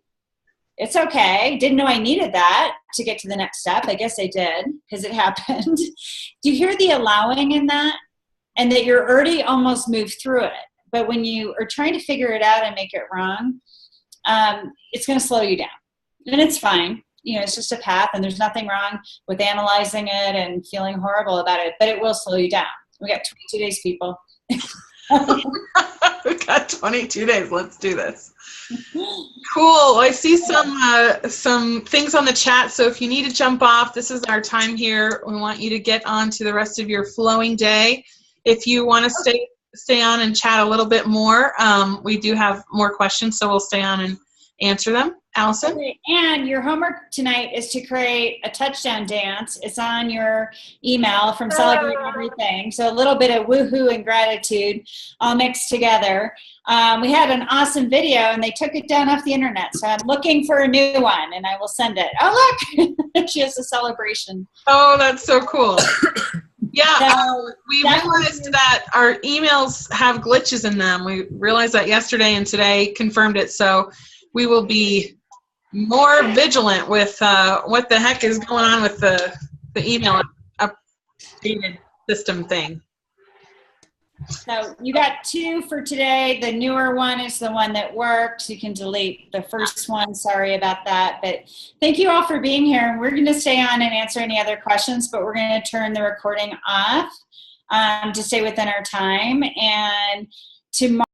It's okay. Didn't know I needed that to get to the next step. I guess I did because it happened. Do you hear the allowing in that? And that you're already almost moved through it. But when you are trying to figure it out and make it wrong, it's going to slow you down. And it's fine. You know, it's just a path, and there's nothing wrong with analyzing it and feeling horrible about it, but it will slow you down. We got 22 days, people. We got 22 days. Let's do this. Cool. I see some things on the chat, so if you need to jump off, this is our time here. We want you to get on to the rest of your flowing day. If you want to stay on and chat a little bit more, we do have more questions, so we'll stay on and answer them. Allison? Okay. And your homework tonight is to create a touchdown dance. It's on your email from Celebrate Everything. So a little bit of woohoo and gratitude all mixed together. We had an awesome video, and they took it down off the internet. So I'm looking for a new one, and I will send it. Oh, look, she has a celebration. Oh, that's so cool. Yeah, we realized that our emails have glitches in them. We realized that yesterday, and today confirmed it. So we will be more vigilant with what the heck is going on with the email updated system thing. So you got 2 for today. The newer one is the one that works. You can delete the first one. Sorry about that. But thank you all for being here. And we're going to stay on and answer any other questions, but we're going to turn the recording off to stay within our time. And tomorrow,